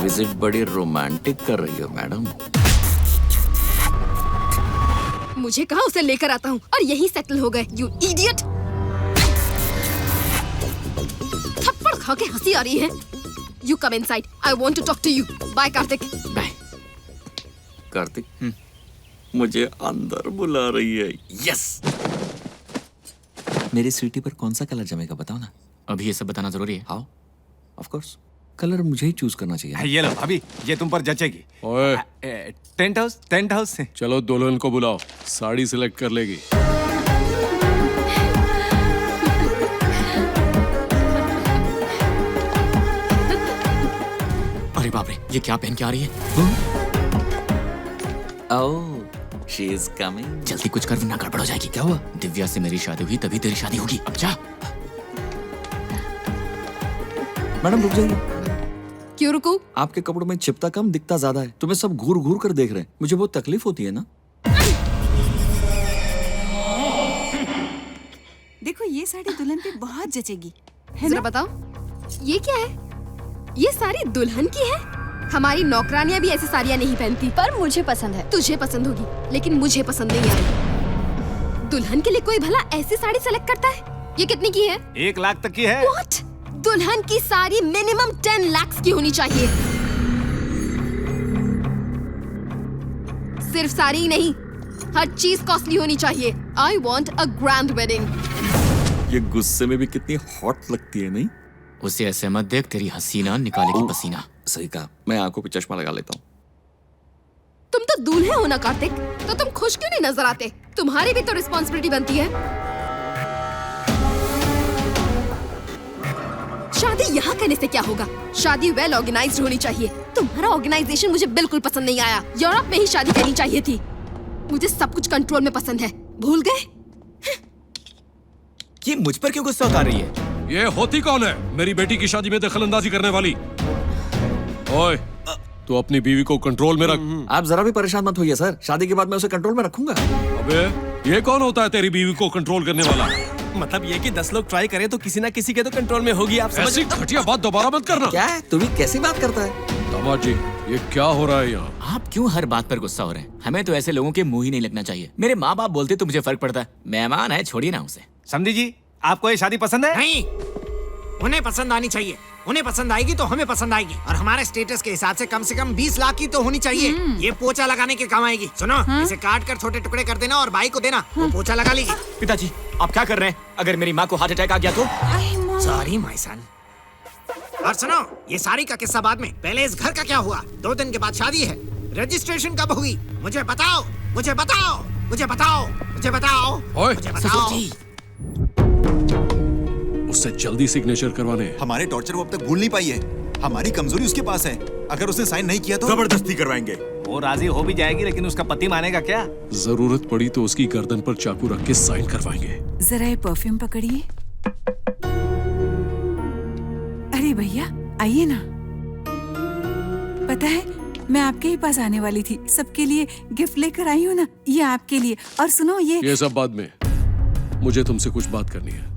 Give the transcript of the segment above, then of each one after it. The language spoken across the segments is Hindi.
विजिट बड़ी रोमांटिक कर रही हो मैडम। मुझे कहा उसे लेकर आता हूँ और यही सेटल हो गए। You idiot. थप्पड़ खा के हंसी आ रही है। You come inside, I want to talk to you. Bye Kartik. Bye Kartik. मुझे अंदर बुला रही है। यस। मेरी स्वीटी पर कौन सा कलर जमेगा बताओ ना। अभी ये सब बताना जरूरी है? हाउ ऑफ कोर्स कलर मुझे ही चूज करना चाहिए। ये लो अभी, ये तुम पर जचेगी। ओए, टेंट हाउस से चलो दुल्हन को बुलाओ, साड़ी सिलेक्ट कर लेगी। अरे बाप रे, ये क्या पहन के आ रही है? ओह, शी इज कमिंग। जल्दी कुछ कर वरना गड़बड़ हो जाएगी। क्या हुआ? दिव्या से मेरी शादी हुई तभी तेरी शादी होगी। अब जा। मैडम रुक जाइए। क्यों रुकूं? आपके कपड़ों में चिपता कम दिखता ज्यादा है। तुम्हें सब घूर घूर कर देख रहे हैं। मुझे बहुत तकलीफ होती है ना। देखो ये साड़ी दुल्हन पे बहुत जचेगी, है जरा ना? बताओ, ये क्या है? ये साड़ी दुल्हन की है? हमारी नौकरानियां भी ऐसी साड़ियां नहीं पहनती। पर मुझे पसंद है। तुझे पसंद होगी, लेकिन मुझे पसंद नहीं आई। दुल्हन के लिए कोई भला ऐसी साड़ी सेलेक्ट करता है? ये कितनी की है? 1 लाख तक की है। What? दुल्हन की साड़ी मिनिमम 10 लाख की होनी चाहिए। सिर्फ साड़ी ही नहीं, हर चीज कॉस्टली होनी चाहिए। I want a grand wedding. ये गुस्से में भी कितनी हॉट लगती है नहीं? उसे ऐसे मत देख, तेरी हसीना निकालेगी पसीना। सही कहा, मैं आंखों पे चश्मा लगा लेता हूँ। तुम तो दूल्हे हो ना कार्तिक, तो तुम खुश क्यों नहीं नजर आते? तुम्हारी भी तो रिस्पॉन्सिबिलिटी बनती है। शादी यहाँ करने से क्या होगा? शादी वेल ऑर्गेनाइज्ड होनी चाहिए। तुम्हारा ऑर्गेनाइजेशन मुझे बिल्कुल पसंद नहीं आया। यूरोप में ही शादी करनी चाहिए थी। मुझे सब कुछ कंट्रोल में पसंद है। भूल गए? ये मुझ पर क्यों गुस्सा उतार रही है? ये होती कौन है मेरी बेटी की शादी में दखलंदाजी करने वाली? ओए, तू अपनी बीवी को कंट्रोल में रख। आप जरा भी परेशान मत होइए सर, शादी के बाद मैं उसे कंट्रोल में रखूंगा। अबे, ये कौन होता है तेरी बीवी को कंट्रोल करने वाला? मतलब ये कि 10 लोग ट्राई करें तो किसी ना किसी के तो कंट्रोल में होगी। आप समझ? ऐसी घटिया बात दोबारा मत करना। क्या है? तू भी कैसी बात करता है? दामाद जी, ये क्या हो रहा है यहाँ? आप क्यों हर बात पर गुस्सा हो रहे हैं? हमें तो ऐसे लोगों के मुंह ही नहीं लगना चाहिए। मेरे माँ बाप बोलते तो मुझे फर्क पड़ता है। मेहमान है, छोड़िए ना उसे। समझी जी, आपको ये शादी पसंद है? नहीं, उन्हें पसंद आनी चाहिए। उन्हें पसंद आएगी तो हमें पसंद आएगी, और हमारे स्टेटस के हिसाब से कम 20 लाख की तो होनी चाहिए। ये पोछा लगाने के काम आएगी। सुनो, इसे काट कर छोटे टुकड़े कर देना और भाई को देना, वो पोछा लगा लेगी। पिताजी, आप क्या कर रहे हैं? अगर मेरी माँ को हार्ट अटैक आ गया तो? Sorry my son. और सुनो, ये सारी का किस्सा बाद में, पहले इस घर का क्या हुआ? 2 दिन के बाद शादी है। रजिस्ट्रेशन कब हुई? मुझे बताओ, मुझे बताओ, मुझे बताओ, मुझे बताओ, ओए, मुझे बताओ। उससे जल्दी सिग्नेचर करवाने। हमारे टॉर्चर वो अब तक भूल नहीं पाई है। हमारी कमजोरी उसके पास है। अगर उसने साइन नहीं किया तो जबरदस्ती करवाएंगे। वो राजी हो भी जाएगी, लेकिन उसका पति मानेगा क्या? जरूरत पड़ी तो उसकी गर्दन पर चाकू रख के साइन करवाएंगे। जरा ये परफ्यूम पकड़िए। अरे भैया आइए ना। पता है मैं आपके ही पास आने वाली थी। सबके लिए गिफ्ट लेकर आई हूँ ना, ये आपके लिए। और सुनो ये सब बाद में, मुझे तुमसे कुछ बात करनी है।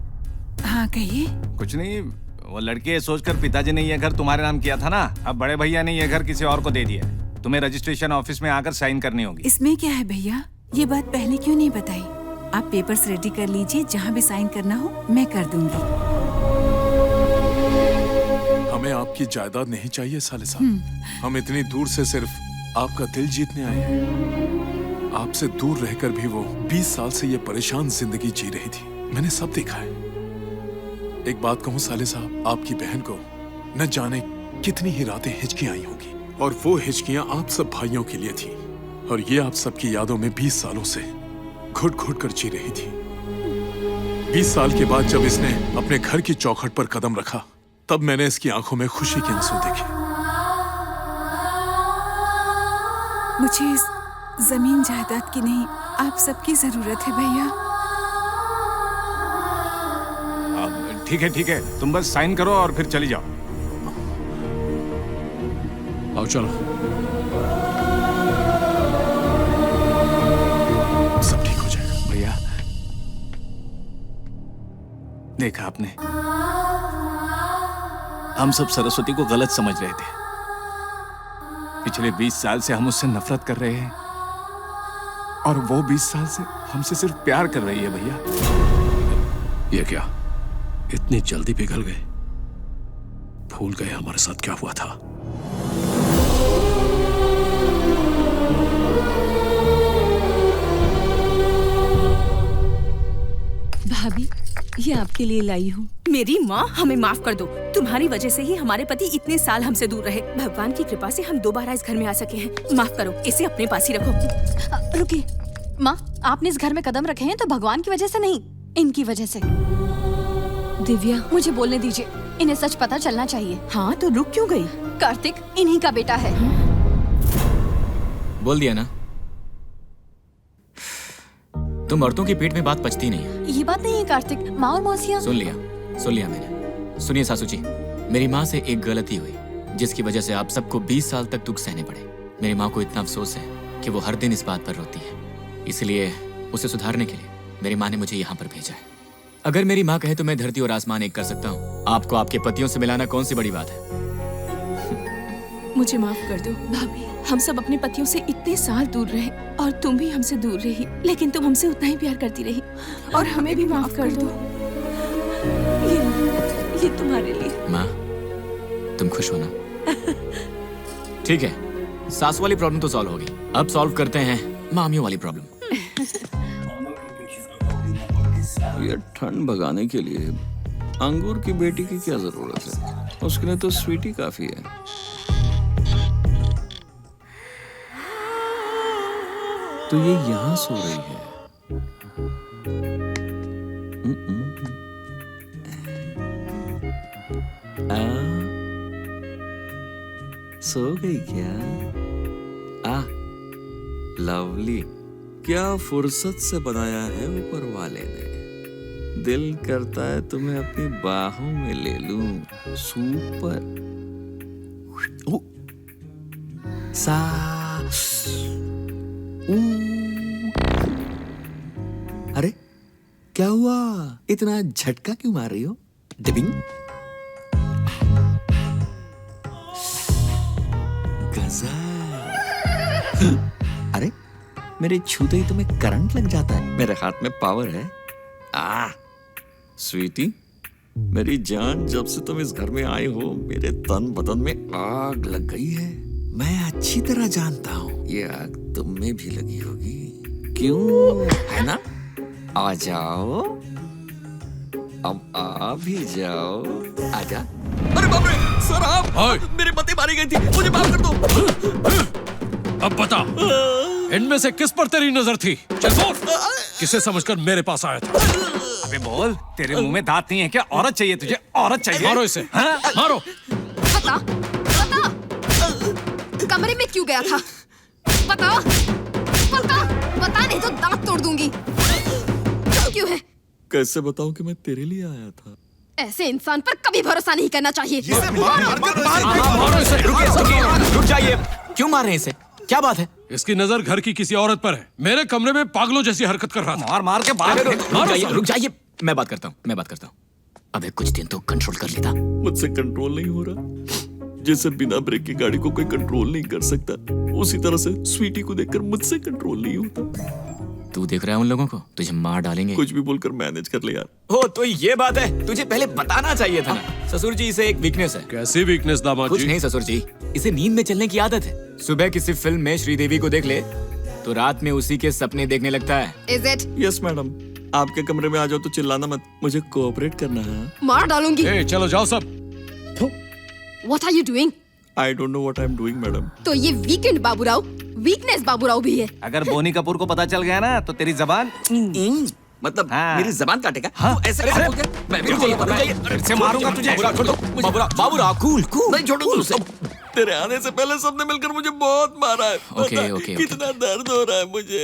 हाँ कहिए। कुछ नहीं, वो लड़के सोचकर पिताजी ने ये घर तुम्हारे नाम किया था ना, अब बड़े भैया ने ये घर किसी और को दे दिया। तुम्हें रजिस्ट्रेशन ऑफिस में आकर साइन करनी होगी। इसमें क्या है भैया? ये बात पहले क्यों नहीं बताई? आप पेपर्स रेडी कर लीजिए, जहाँ भी साइन करना हो मैं कर दूंगी। हमें आपकी जायदाद नहीं चाहिए साले साहब। हम इतनी दूर से सिर्फ आपका दिल जीतने आए हैं। आपसे दूर रहकर भी वो 20 साल से ये परेशान जिंदगी जी रही थी। मैंने सब देखा है। एक बात कहूँ साले साहब, आपकी बहन को न जाने कितनी ही रातें हिचकियां आई होगी, और वो हिचकियां आप सब भाइयों के लिए थी, और ये आप सबकी यादों में 20 सालों से घुट घुट कर जी रही थी। 20 साल के बाद जब इसने अपने घर की चौखट पर कदम रखा, तब मैंने इसकी आंखों में खुशी के आंसू देखे। मुझे इस जमीन जायदाद की नहीं, आप सबकी जरूरत है भैया। ठीक है, तुम बस साइन करो और फिर चली जाओ। आओ चलो। सब ठीक हो जाएगा। भैया, देखा आपने, हम सब सरस्वती को गलत समझ रहे थे। पिछले 20 साल से हम उससे नफरत कर रहे हैं और वो 20 साल से हमसे सिर्फ प्यार कर रही है भैया। ये क्या, इतनी जल्दी पिघल गए? भूल गए हमारे साथ क्या हुआ था? भाभी, ये आपके लिए लाई हूँ। मेरी माँ, हमें माफ कर दो। तुम्हारी वजह से ही हमारे पति इतने साल हमसे दूर रहे। भगवान की कृपा से हम दोबारा इस घर में आ सके हैं। माफ करो, इसे अपने पास ही रखो। रुकिए माँ, आपने इस घर में कदम रखे हैं तो भगवान की वजह से नहीं, इनकी वजह से। दिव्या, मुझे बोलने दीजिए, इन्हें सच पता चलना चाहिए। हाँ तो रुक क्यों गई? कार्तिक इन्हीं का बेटा है। बोल दिया ना, तुम औरतों की पेट में बात पचती नहीं है। ये बात नहीं है कार्तिक, माँ और मौसिया। सुन लिया मैंने। सुनिए सासू जी, मेरी माँ से एक गलती हुई जिसकी वजह से आप सबको 20 साल तक दुख सहने पड़े। मेरी माँ को इतना अफसोस है कि वो हर दिन इस बात पर रोती है। इसलिए उसे सुधारने के लिए मेरी माँ ने मुझे यहाँ पर भेजा है। अगर मेरी माँ कहे तो मैं धरती और आसमान एक कर सकता हूँ। आपको आपके पतियों से मिलाना कौन सी बड़ी बात है? मुझे माफ कर दो भाभी। हम सब अपने पतियों से इतने साल दूर रहे और तुम भी हमसे दूर रही, लेकिन तुम हमसे उतना ही प्यार करती रही और हमें भी माफ कर दो। ये तुम्हारे लिए। माँ, तुम खुश हो ना? ठीक है, सास वाली प्रॉब्लम तो सॉल्व होगी। अब सॉल्व करते हैं मामियों वाली प्रॉब्लम। ये ठंड भगाने के लिए अंगूर की बेटी की क्या जरूरत है? उसके लिए तो स्वीटी काफी है। तो ये यहाँ सो रही है। सो गई क्या? लवली, क्या फुर्सत से बनाया है ऊपर वाले ने। दिल करता है तुम्हें अपनी बाहों में ले लूं। सुपर। सा अरे क्या हुआ, इतना झटका क्यों मार रही हो? डिबिंग। गजब। अरे मेरे छूते ही तुम्हें करंट लग जाता है। मेरे हाथ में पावर है। स्वीटी, मेरी जान, जब से तुम इस घर में आई हो मेरे तन बदन में आग लग गई है। मैं अच्छी तरह जानता हूँ ये आग तुम में भी लगी होगी। क्यों, है ना? आ जाओ, अब आ भी जाओ। आजा। अरे बाप रे सर, आप मेरे पति मारी गई थी, मुझे माफ कर दो। अब बता, इनमें से किस पर तेरी नजर थी? चल बोल, किसे समझकर मेरे पास आया था? अबे बोल, तेरे मुंह में दांत नहीं है क्या? औरत चाहिए तुझे, औरत चाहिए। मारो इसे। हाँ? मारो। बता, कमरे में क्यों गया था? बता नहीं तो दांत तोड़ दूंगी। क्यों है? कैसे बताऊं कि मैं तेरे लिए आया था? ऐसे इंसान पर कभी भरोसा नहीं करना चाहिए। रुक जाइए। क्यों मार रहे हैं इसे? क्या बात है? इसकी नजर घर की किसी औरत पर है। मेरे कमरे में पागलों जैसी हरकत कर रहा था। मार के बाहर। रुक जाइए। मैं बात करता हूँ। अबे कुछ दिन तो कंट्रोल कर लेता। मुझसे कंट्रोल नहीं हो रहा। जैसे बिना ब्रेक की गाड़ी को कोई कंट्रोल नहीं कर सकता, उसी तरह से स्वीटी को देखकर मुझसे कंट्रोल नहीं होता। तू देख रहा है उन लोगों को? तुझे मार डालेंगे। कुछ भी बोलकर मैनेज कर ले यार। हो तो ये बात है, तुझे पहले बताना चाहिए था ना। ससुर जी, इसे एक वीकनेस है। कैसी वीकनेस दामाद जी? कुछ नहीं ससुर जी, इसे नींद में चलने की आदत है। सुबह किसी फिल्म में श्रीदेवी को देख ले तो रात में उसी के सपने देखने लगता है। Is it? यस मैडम, आपके कमरे में आ जाओ तो चिल्लाना मत, मुझे कोऑपरेट करना है। मार डालूंगी। चलो जाओ सब। What are you doing? I don't know what I'm doing, madam. तो ये वीकेंड बाबूराव, वीकनेस बाबूराव भी है। अगर बोनी कपूर को पता चल गया ना तो तेरी जबान मतलब मेरी जबान काटेगा? ऐसे मैं से मारूंगा तुझे। बाबूराव कूल नहीं, छोड़ो तुझे। तेरे आने से पहले सबने मिलकर मुझे बहुत मारा है। ओके। कितना दर्द हो रहा है मुझे।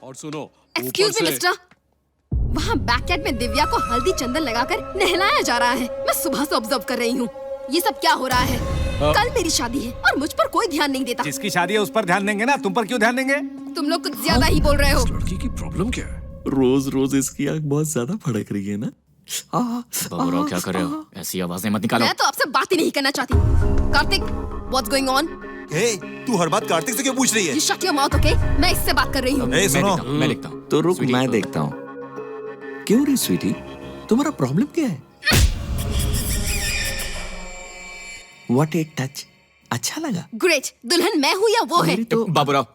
और सुनो, एक्सक्यूज मी मिस्टर, वहाँ बैकयार्ड में दिव्या को हल्दी चंदन लगाकर नहलाया जा रहा है। मैं सुबह से ऑब्जर्व कर रही हूँ। ये सब क्या हो रहा है? कल मेरी शादी है और मुझ पर कोई ध्यान नहीं देता। जिसकी शादी है उस पर ध्यान देंगे ना, तुम पर क्यों ध्यान देंगे? तुम लोग कुछ ज्यादा ही बोल रहे हो। लड़की की प्रॉब्लम क्या है? रोज रोज इसकी आंख बहुत ज्यादा फड़क रही है ना। बाबूराव क्या कर रहे हो? ऐसी आवाजें मत निकालो। मैं तो आपसे बात ही नहीं करना चाहती। Kartik, what's going on? Hey, तू हर बात कार्तिक से क्यों पूछ रही है? You shut your mouth, okay? मैं इससे बात कर रही हूँ। ए, सुनो। मैं लिखता हूँ। तो रुक, स्वीटी, मैं देखता हूँ। क्यों रे स्वीटी, तुम्हारा प्रॉब्लम क्या है? What a touch, अच्छा लगा। ग्रेट, दुल्हन मैं हूँ या वो है? बाबूराव,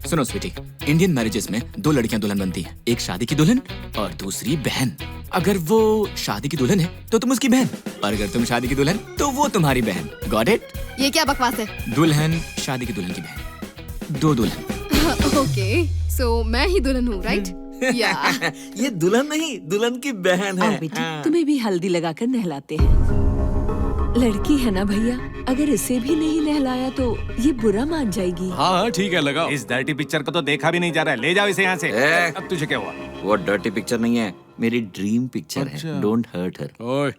सुनो स्वीटी, इंडियन मैरिजेस में दो लड़कियां दुल्हन बनती हैं, एक शादी की दुल्हन और दूसरी बहन। अगर वो शादी की दुल्हन है तो तुम उसकी बहन, और अगर तुम शादी की दुल्हन तो वो तुम्हारी बहन। Got it? ये क्या बकवास है? दुल्हन शादी की दुल्हन की बहन, दो दुल्हन। ओके, सो मैं ही दुल्हन हूँ, राइट? या ये दुल्हन नहीं, दुल्हन की बहन है। आओ बेटी, तुम्हें भी हल्दी लगाकर नहलाते हैं। लड़की है ना भैया, अगर इसे भी नहीं नहलाया तो ये बुरा मान जाएगी। हाँ ठीक है, लगाओ। इस डर्टी पिक्चर को तो देखा भी नहीं जा रहा है, ले जाओ इसे यहाँ से। अब तुझे क्या हुआ? वो डर्टी पिक्चर नहीं है, मेरी ड्रीम पिक्चर है। Don't hurt her. ओए,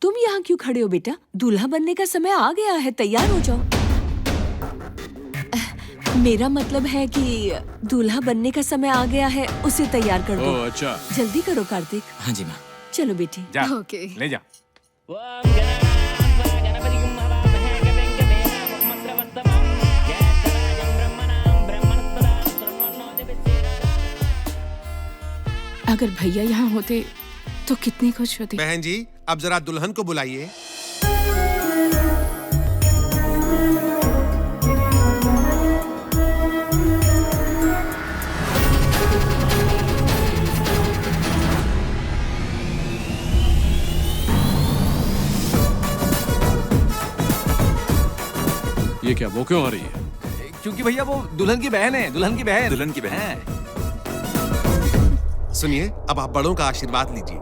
तुम यहाँ क्यों खड़े हो बेटा? दूल्हा बनने का समय आ गया है, तैयार हो जाओ। मेरा मतलब है कि दूल्हा बनने का समय आ गया है, उसे तैयार कर दो। ओह अच्छा। जल्दी करो कार्तिक। हाँ जी माँ। चलो बेटी। जा, ओके। ले जा। अगर भैया यहाँ होते तो कितनी खुश होती। बहन जी, अब जरा दुल्हन को बुलाइए। ये क्या, वो क्यों आ रही है? क्योंकि भैया वो दुल्हन की बहन है, दुल्हन की बहन। दुल्हन की बहन। सुनिए, अब आप बड़ों का आशीर्वाद लीजिए।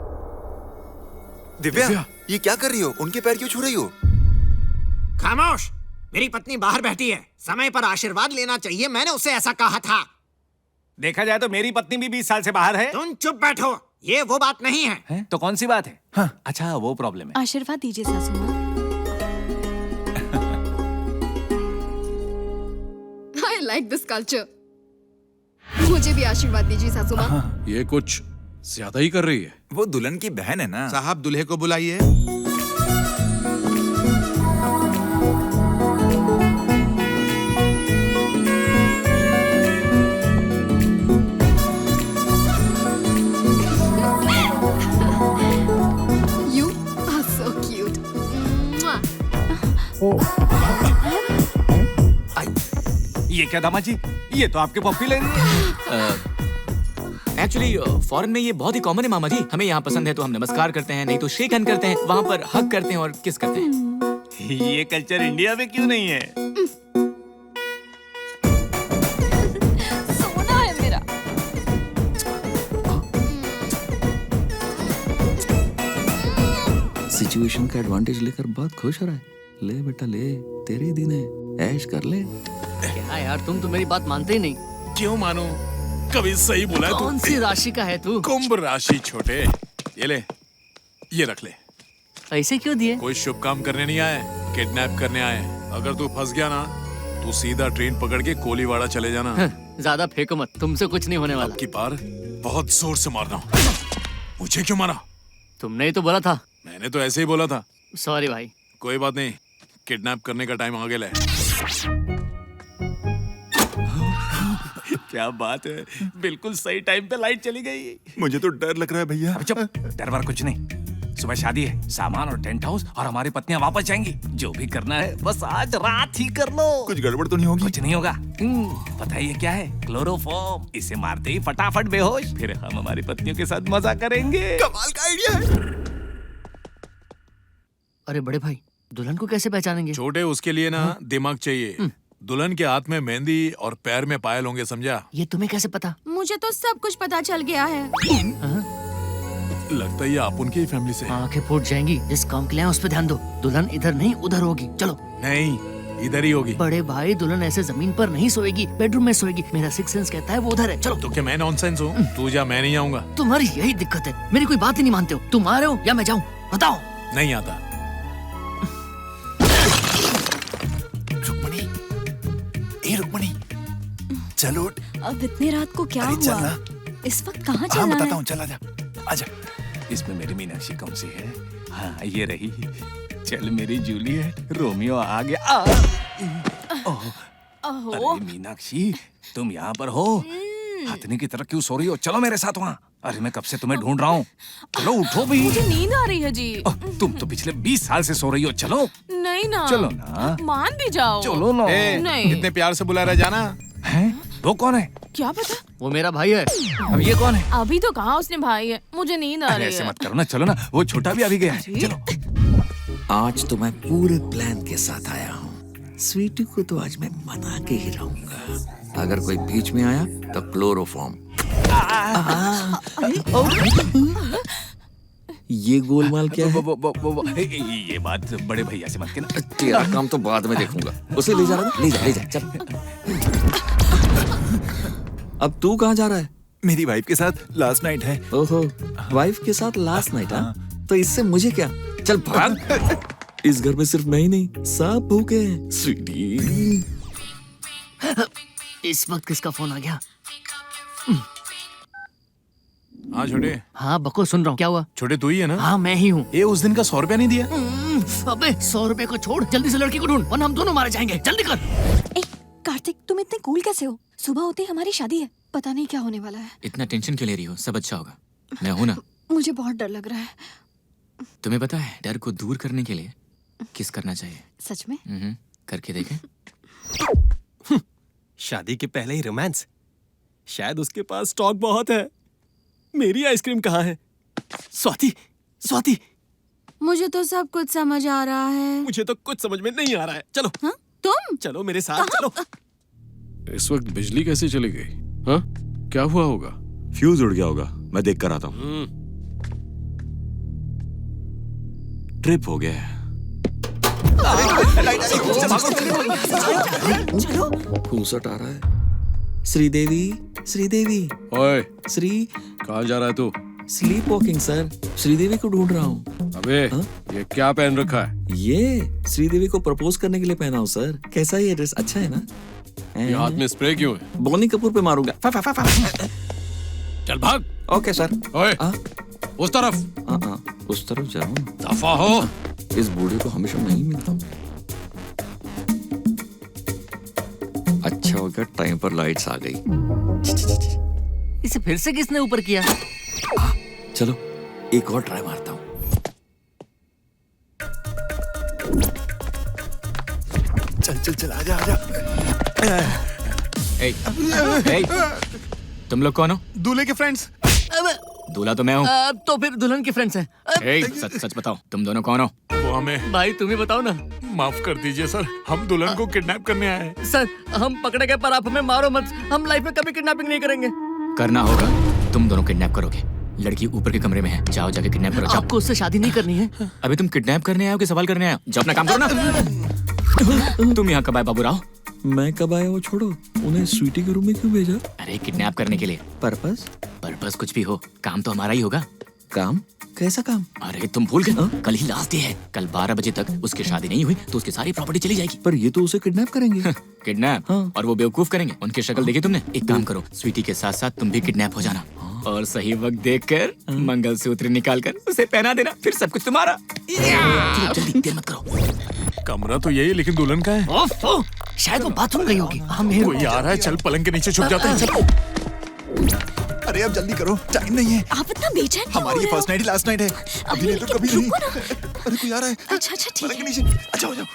दिव्या, ये क्या कर रही हो? उनके पैर क्यों छू रही हो? खामोश, मेरी पत्नी बाहर बैठी है, समय पर आशीर्वाद लेना चाहिए, मैंने उसे ऐसा कहा था। देखा जाए तो मेरी पत्नी भी 20 साल से बाहर है। तुम चुप बैठो, ये वो बात नहीं है। तो कौन सी बात है? हाँ, अच्छा वो प्रॉब्लम है। आशीर्वाद दीजिए सासू माँ। I like this culture. मुझे भी आशीर्वाद दीजिए सासू माँ। ये कुछ ज्यादा ही कर रही है। वो दुल्हन की बहन है ना। साहब, दूल्हे को बुलाइए। You are so cute. Mwah. ये क्या दामाद जी, ये तो आपके पप्पी लग रही है। एक्चुअली फॉरेन में ये बहुत ही कॉमन है मामा जी। हमें यहाँ पसंद है तो हम नमस्कार करते हैं, नहीं तो शेक हैंड करते हैं, वहाँ पर हग करते हैं और किस करते हैं। ये कल्चर इंडिया में क्यों नहीं है? सोना है मेरा। सिचुएशन का एडवांटेज लेकर बहुत खुश हो रहा है। ले बेटा ले, तेरे ही दिन है, ऐश कर ले। क्या यार, तुम तो मेरी बात मानते ही नहीं। क्यों मानो? कभी सही बोला है तू। कौन सी राशि का है तू? कुंभ राशि छोटे। ये ले, ये रख ले। ऐसे क्यों दिए? कोई शुभ काम करने नहीं आए, किडनैप करने आए। अगर तू फंस गया ना, तू सीधा ट्रेन पकड़ के कोलीवाड़ा चले जाना। ज्यादा फेंको मत, तुमसे कुछ नहीं होने वाला। अब की बार बहुत जोर से मारना। मुझे क्यों मारा? तुमने ही तो बोला था। मैंने तो ऐसे ही बोला था। सॉरी भाई। कोई बात नहीं, किडनैप करने का टाइम आ गया है। क्या बात है, बिल्कुल सही टाइम पे लाइट चली गई। मुझे तो डर लग रहा है भैया। अब चुप, डर वर कुछ नहीं। सुबह शादी है, सामान और टेंट हाउस और हमारी पत्नियां वापस जाएंगी। जो भी करना है बस आज रात ही कर लो। कुछ गड़बड़ तो नहीं होगी? कुछ नहीं होगा। पता है ये क्या है? क्लोरोफॉर्म। इसे मारते ही फटाफट बेहोश, फिर हम हमारी पत्नियों के साथ मजा करेंगे। कमाल का आइडिया है। अरे बड़े भाई, दुल्हन को कैसे पहचानेंगे? छोटे, उसके लिए ना दिमाग चाहिए। दुल्हन के हाथ में मेहंदी और पैर में पायल होंगे, समझा? ये तुम्हें कैसे पता? मुझे तो सब कुछ पता चल गया है। लगता है ये आप उनकी ही फैमिली से। आंखें फूट जाएंगी। जिस काम के लिए उस पे ध्यान दो। दुल्हन इधर नहीं उधर होगी। चलो। नहीं, इधर ही होगी। बड़े भाई, दुल्हन ऐसे जमीन पर नहीं सोएगी, बेडरूम में सोएगी। मेरा सिक्स सेंस कहता है वो उधर है। चलो। तो क्या मैं नॉनसेंस हूँ? तू जा, मैं नहीं आऊंगा। तुम्हारी यही दिक्कत है, मेरी कोई बात ही नहीं मानते हो। तुम आ रहे हो या मैं जाऊँ? बताओ। नहीं आता। रुक्मणी चलो। अब इतनी रात को क्या अरे हुआ? चलना। इस वक्त कहाँ हाँ चलना बताता है? हूँ, चल आजा आजा। इसमें मेरी मीनाक्षी कौन सी है? हाँ ये रही। चल मेरी जूलियट, रोमियो आ गया। अरे मीनाक्षी तुम यहाँ पर हो? हथनी की तरह क्यों सो रही हो? चलो मेरे साथ वहाँ। अरे मैं कब से तुम्हें ढूंढ रहा हूँ। चलो उठो भी। मुझे नींद आ रही है जी। तुम तो पिछले 20 साल से सो रही हो। चलो नहीं ना। चलो ना। मान भी जाओ। चलो ना। नहीं। इतने प्यार से बुला रहा जाना है? वो कौन है? क्या पता? वो मेरा भाई है। अब ये कौन है? अभी तो कहा उसने भाई है। मुझे नींद आ अरे रही ऐसे है। मत करो ना। चलो ना, वो छोटा भी अभी गया है। चलो। आज तो मैं पूरे प्लान के साथ आया हूँ। स्वीटी को तो आज मैं मना के ही रहूंगा। अगर कोई बीच में आया तो क्लोरोफॉर्म। ये गोलमाल क्या है? ये बात बड़े भैया से मत कहना। तेरा काम तो बाद में देखूंगा। उसे ले जा रहा है? ले जा चल। अब तू कहाँ जा रहा है? मेरी वाइफ के साथ लास्ट नाइट है। ओहो, वाइफ के साथ लास्ट नाइट? हाँ, तो इससे मुझे क्या? चल भाग। इस घर में सिर्फ मैं ही नहीं, सब भूखे हैं। स्वीटी, इस वक्त किसका फोन आ गया? हाँ छोटे। हाँ बको, सुन रहा हूँ। क्या हुआ? छोटे तू ही है ना? हाँ मैं ही हूँ। ये उस दिन का 100 रुपया नहीं दिया? अबे 100 रुपए को छोड़, जल्दी से लड़की को ढूंढ वरना हम दोनों मारे जाएंगे। जल्दी कर। कार्तिक, तुम इतने कूल कैसे हो? सुबह होते ही हमारी शादी है, पता नहीं क्या होने वाला है। इतना टेंशन क्यों ले रही हो? सब अच्छा होगा। मैं हूं ना। मुझे बहुत डर लग रहा है। तुम्हें पता है डर को दूर करने के लिए किस करना चाहिए? सच में? करके देखें। शादी के पहले ही रोमांस? शायद उसके पास स्टॉक बहुत है। मेरी आइसक्रीम कहाँ है? स्वाति, स्वाति। मुझे तो सब कुछ समझ आ रहा है। मुझे तो कुछ समझ में नहीं आ रहा है। चलो। हाँ? तुम चलो मेरे साथ चलो। इस वक्त बिजली कैसे चली गई? हाँ, क्या हुआ होगा? फ्यूज उड़ गया होगा, मैं देख कर आता हूँ। ट्रिप हो गया है। घूसट आ रहा है। श्रीदेवी, श्रीदेवी। ओए, श्री कहाँ जा रहा है तू? स्लीप वॉकिंग सर, श्रीदेवी को ढूंढ रहा हूँ। अबे ये क्या पहन रखा है? ये श्रीदेवी को प्रपोज करने के लिए पहना हूँ सर। कैसा ये ड्रेस? अच्छा है ना? ये हाथ में स्प्रे क्यों है? बोनी कपूर पे मारूंगा। चल भाग। Okay sir. ओए, उस तरफ। उस तरफ जाऊँ? दफा हो। इस बूढ़े को हमेशा नहीं मिलता। अच्छा हो गया टाइम पर लाइट्स आ गई। इसे फिर से किसने ऊपर किया? चलो एक और ट्राई मारता हूँ। चल चल चल आजा आजा। तुम लोग कौन हो? दूल्हे के फ्रेंड्स। दूल्हा तो मैं हूँ। तो फिर दुल्हन के फ्रेंड्स हैं। सच सच बताओ, तुम दोनों कौन हो? वो हमें। भाई तुम ही बताओ ना। माफ कर दीजिए सर, हम दुल्हन को किडनैप करने आए हैं। सर हम पकड़े गए पर आप हमें मारो मत। हम लाइफ में कभी किडनैपिंग नहीं करेंगे। करना होगा। तुम दोनों किडनैप करोगे। लड़की ऊपर के कमरे में है, जाओ जाके किडनैप करो। आपको उससे शादी नहीं करनी है? अभी तुम किडनैप करने आए हो कि सवाल करने आए हो? जाओ अपना काम करो ना। तुम यहाँ कब आए बाबू राव? मैं कब आया वो छोड़ो। उन्हें स्वीटी के रूम में क्यों भेजा? अरे किडनैप करने के लिए। पर्पस? पर्पस कुछ भी हो, काम तो हमारा ही होगा। काम? कैसा काम? अरे तुम भूल गए, कल ही लास्ट डे है। कल 12 बजे तक उसकी शादी नहीं हुई तो उसकी सारी प्रॉपर्टी चली जाएगी। पर ये तो उसे किडनैप करेंगे। किडनैप? हाँ। और वो बेवकूफ करेंगे। उनकी शक्ल देखी तुमने? एक काम करो, स्वीटी के साथ साथ तुम भी किडनैप हो जाना और सही वक्त देखकर मंगलसूत्र निकालकर उसे पहना देना, फिर सब कुछ तुम्हारा। जल्दी देर मत करो। कमरा तो यही है लेकिन दुल्हन का है। ओफो, शायद वो बाथरूम गई होगी। हम कोई आ रहा है, चल पलंग के नीचे छुप जाते हैं। चल। अरे अब जल्दी करो, टाइम नहीं है। आप इतना बेचैन क्यों हमारी हो रहे फर्स्ट नाइट ही लास्ट नाइट है। अभी नहीं तो कभी नहीं। रुको ना। अरे कोई आ रहा है। अच्छा अच्छा ठीक है। नीचे अच्छा हो जाओ।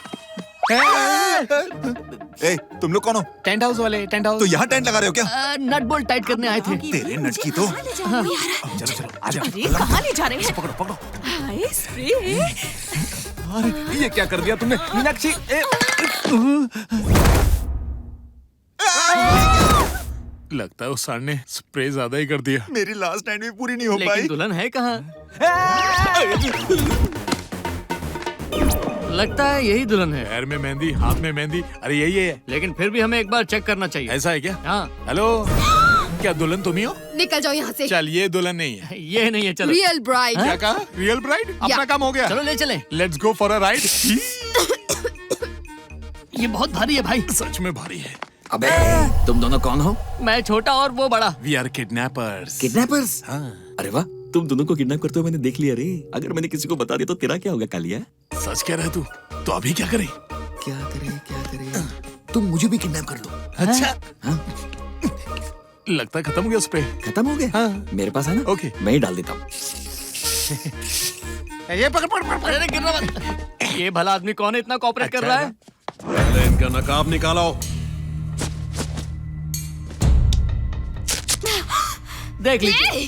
ए, तुम लोग कौन हो? टेंट हाउस वाले। Tent house. तो यहाँ टेंट लगा रहे हो क्या? नट बोल्ट टाइट करने आए थे। तेरे नट की तो। चलो चलो आजा। अरे कहाँ ले जा रहे हैं? पकड़ो पकड़ो। हाय स्प्रे। अरे ये क्या कर दिया तुमने मीनाक्षी? लगता है उस सार ने स्प्रे ज्यादा ही कर दिया। मेरी लास्ट नाइट भी पूरी नहीं हो पाई। लेकिन दुल्हन है कहाँ? लगता है यही दुल्हन है। पैर में मेहंदी, हाथ में मेहंदी। अरे यही है। लेकिन फिर भी हमें एक बार चेक करना चाहिए। ऐसा है क्या? हाँ। हेलो, क्या दुल्हन तुम ही हो? निकल जाओ यहाँ से। चल ये दुल्हन नहीं है। ये नहीं है। चलो। Real bride. क्या कहा? Real bride? अपना काम हो गया। चलो ले चले। Let's go for a ride. ये बहुत भारी है भाई। सच में भारी है। अबे तुम दोनों कौन हो? मैं छोटा और वो बड़ा। We are kidnappers. किडनैपर्स? अरे वाह, तुम दोनों को किडनैप करते हुए मैंने देख लिया रे। अगर मैंने किसी को बता दिया तो तेरा क्या होगा कालिया? सच कह रहा है तू? तो अभी क्या करें? क्या करे? तुम मुझे भी किडनैप कर लो। अच्छा। लगता है खत्म हो गया उस पे। खत्म हो गया? हाँ। मेरे पास है ना? ओके। मैं ही डाल देता हूँ। ये पकड़। अरे गिर रहा मत। ये भला आदमी कौन है इतना कोऑपरेट कर रहा है? पहले इनका नकाब निकालो। देख लीजिए।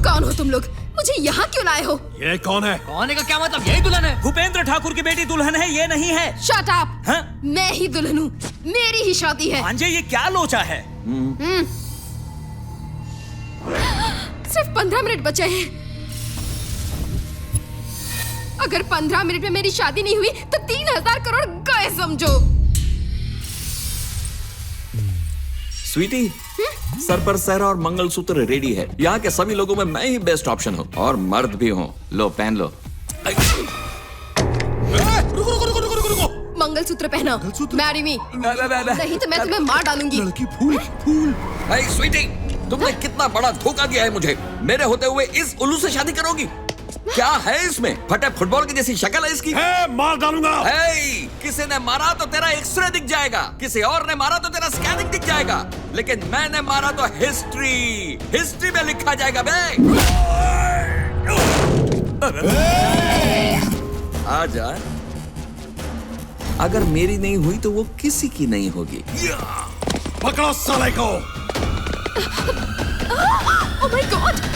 कौन हो तुम लोग? मुझे यहाँ क्यों लाए हो? ये कौन है? कौन है का क्या मतलब? यही दुल्हन है। भूपेंद्र ठाकुर की बेटी दुल्हन है, ये नहीं है। Shut up. हाँ? मैं ही दुल्हन हूँ, मेरी ही शादी है। भांजे ये क्या लोचा है? सिर्फ 15 मिनट बचे हैं। अगर 15 मिनट में मेरी शादी नहीं हुई तो 3000 करोड़ गए समझो। स्वीटी, सर पर सहरा और मंगलसूत्र रेडी है। यहाँ के सभी लोगों में मैं ही बेस्ट ऑप्शन हूँ और मर्द भी हूँ। लो पहन लो। रुको। मंगलसूत्र पहना। मैरी मी, नहीं तो मैं तुम्हें मार डालूंगी। लड़की फूल। हे स्वीटी, तुमने कितना बड़ा धोखा दिया है मुझे। मेरे होते हुए इस उल्लू से शादी करोगी? क्या है इसमें? फटे फुटबॉल की जैसी शक्ल है इसकी। मार डालूंगा। किसी ने मारा तो तेरा एक्सरे दिख जाएगा, किसी और ने मारा तो तेरा स्कैनिंग दिख जाएगा, लेकिन मैंने मारा तो हिस्ट्री में लिखा जाएगा बे। आजा, अगर मेरी नहीं हुई तो वो किसी की नहीं होगी। पकड़ो साले को। Oh my God.